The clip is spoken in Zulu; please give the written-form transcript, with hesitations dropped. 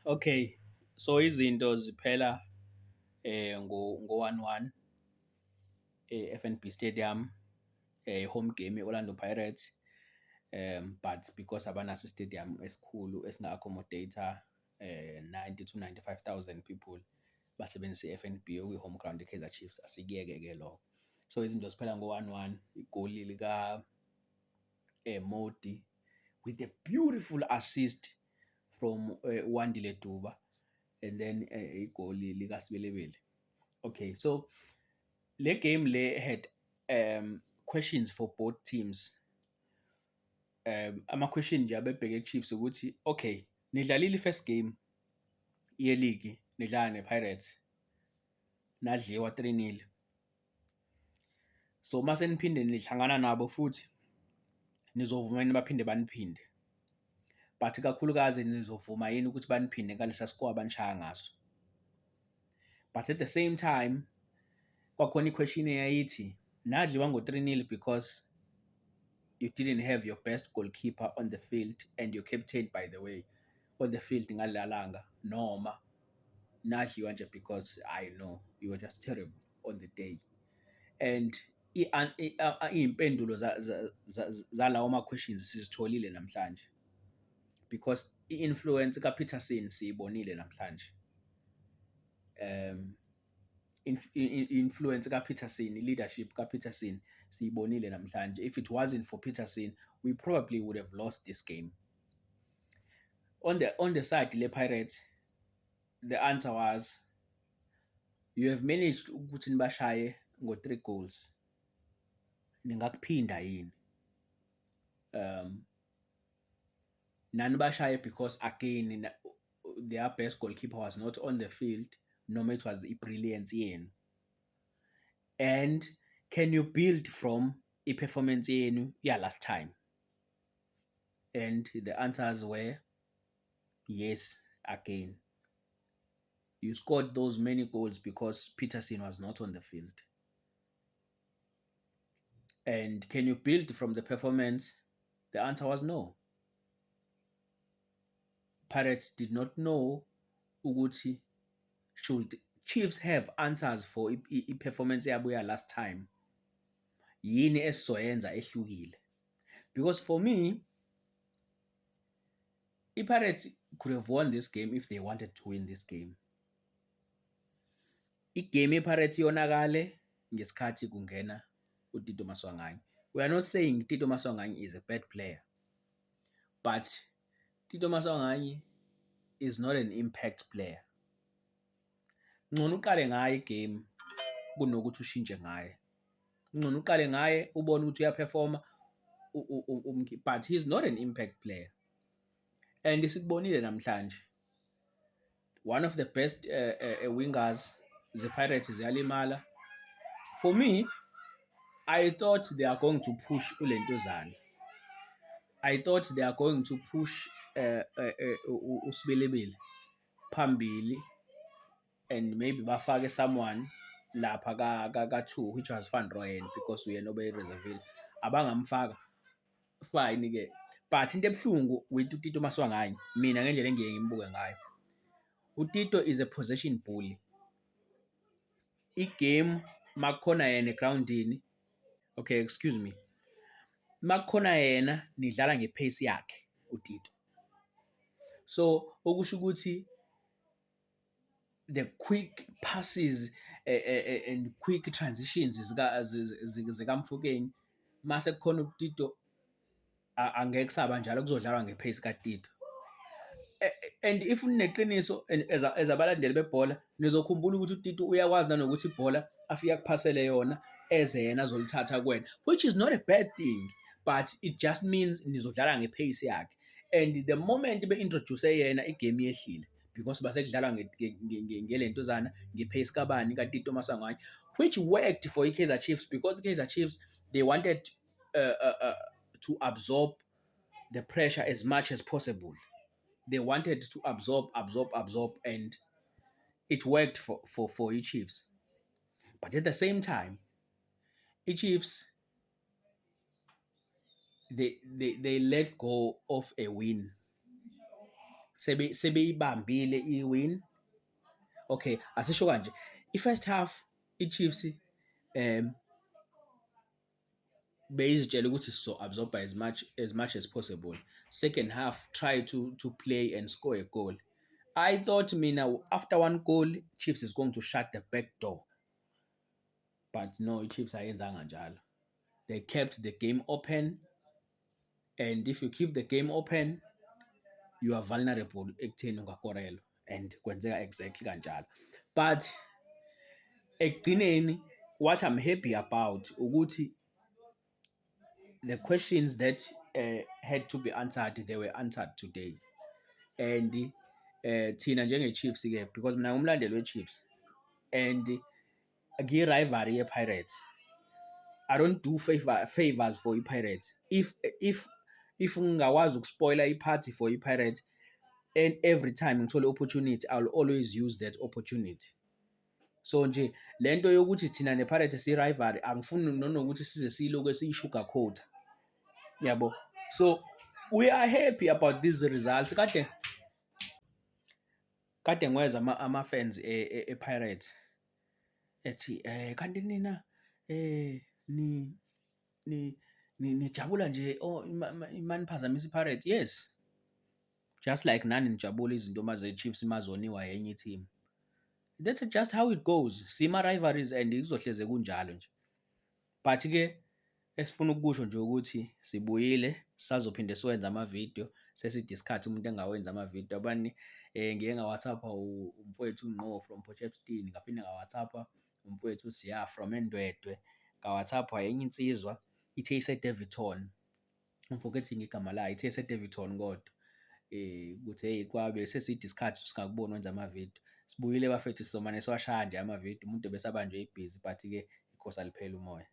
Okay, so izinto ziphela ngo 1-1 FNB Stadium, home game Orlando Pirates, but because abanaso stadium esikhulu esinga-accommodate 90 to 95,000 people basebenzisa i-FNB okuyi-home ground i-Kaizer Chiefs, asikuyeke-ke lokho. So izinto ziphela ngo 1-1, igoli lika Modi with a beautiful assist from Wandile Duba, and then igoli lika Sibelebele. Okay, so le game le had questions for both teams. Ama-question nje abebheke ku-Chiefs ukuthi okay, nidlalile i-first game ye-league nidlala ne-Pirates, nadliwa 3-0. So mase niphinde nihlangana nabo futhi nizovuma yini baphinde baniphinde, but kakhulukazi nizovuma yini ukuthi baniphinde ngalesa score abanishaya ngaso. But at the same time kwakhona i-question eyayithi nadliwa ngo 3-0 because you didn't have your best goalkeeper on the field and your captain, by the way, on the field ngalalanga, noma nadliwa nje because I know you were just terrible on the day. And iy'mpendulo zalawo ma-questions sizitholile namhlanje, because i-influence kaPeterson siyibonile namhlanje. Influence kaPeterson, leadership kaPeterson siyibonile namhlanje. If it wasn't for Peterson, we probably would have lost this game. On the side le Pirates, the answer was you have managed ukuthi nibashaye ngo 3 goals, ningakuphinda yini? Nanibashaye because again their best goalkeeper was not on the field, noma it was i-brilliance yenu. And can you build from i-performance yenu ya last time? And the answers were yes. Again, you scored those many goals because Peterson was not on the field. And can you build from the performance? The answer was no. Pirates did not know ukuthi should Chiefs have answers for i-performance yabo ya last time, yini esizoyenza ehlukile. Because for me, i-Pirates could have won this game if they wanted to win this game. Igame ye-Pirates yonakale ngesikhathi kungena uTito Maswanganyi. We are not saying Tito Maswanganyi is a bad player, but Tito Maswanganyi is not an impact player. Ngcono uqale ngaye igame kunokuthi ushintshe ngaye. Ngcono uqale ngaye ubone ukuthi uyaperforma, but he's not an impact player. And isikubonile namhlanje, one of the best wingers ze-Pirates ziyalimala. For me, I thought they are going to push uLentozana. I thought they are going to push uSibelebele phambili, and maybe bafake someone lapha ka-2, which was Van Rooyen, because uyena obeyi-reservile. Abangamfaka fine ke, but into ebuhlungu with uTito Maswanganyi, mina ngendlela engiye ngimbuke ngayo, uTito is a possession bully. I-game makukhona yena egroundini, okay, excuse me, makukhona yena nidlala nge-pace yakhe uTito. So okusho ukuthi the quick passes and quick transitions zikaMfokeng, mase kukhona uTito, angeke kusaba njalo, kuzodlalwa nge-pace kaTito. And if nineqiniso as abalandeli bebhola, nizokhumbula ukuthi uTito uyakwazi nanokuthi ibhola afike akuphasele yona eze yena azolithatha kuwena, which is not a bad thing, but it just means nizodlala nge-pace yakhe. And the moment be-introduce yena, igame yehlile, because basekudlalwa ngelentozana, nge-pace kabani kaTito Maswanganyi, which worked for i-Kaizer Chiefs, because i-Kaizer Chiefs, they wanted to absorb the pressure as much as possible. They wanted to absorb, and it worked for i-Chiefs. But at the same time, i-Chiefs, they let go of a win sebeyibambile i-win. Okay, asisho kanje, i-first half i-Chiefs beyizitshela ukuthi so-absorb as much as possible. Second half, try to play and score a goal. I thought mina after one goal, Chiefs is going to shut the back door. But no, i-Chiefs ayenzanga njalo. They kept the game open. And if you keep the game open, you are vulnerable ekutheni ungakorelwa. And kwenzeka exactly kanjalo. But ekugcineni, what I'm happy about ukuthi the questions that had to be answered, they were answered today. And thina njenge-Chiefs ke, because mina ngumlandeli we-Chiefs, and ngiyi-rivalry ye-Pirates, I don't do favors for i-Pirates. If ngingakwazi ukuspoila i-party for i-Pirates, and every time ngithole opportunity, I'll always use that opportunity. So nje lento yokuthi thina ne-Pirates si-rivalry, angifuni nokuthi size siloku siyi-sugarcoat. Yabo. So we are happy about these results. Kade ngweza ama-fans e-Pirates ethi kanti nina nijabula nje maniphazamisa i-Pirates. Yes, just like nani nijabula izinto maze-Chiefs mazoniwa yenye i-team. That's just how it goes. Sima-rivalries and kuzohleze kunjalo nje. But-ke esifuna ukusho nje ukuthi sibuyile, sazophinde siwenza ama-video, sesidiscuss umuntu engawenza ama-video. Abanye ngike nga-WhatsApp-a umfowethu Ngqo from Potchefstroom, ngaphinde nga-WhatsApp-a umfowethu Siya from Endwedwe, nga-WhatsApp-a enye insizwa ithe ise-Daveyton, I'm forgetting igama layo, ithe ise-Daveyton kodwa ukuthi hey kwabe sesidiscuss singakuboni wenza ama-video. Sibuyile bafethu, sizomane siwashaya nje ama-video, umuntu besabanjwe ibhizi, but-ke inkosi aliphela umoya.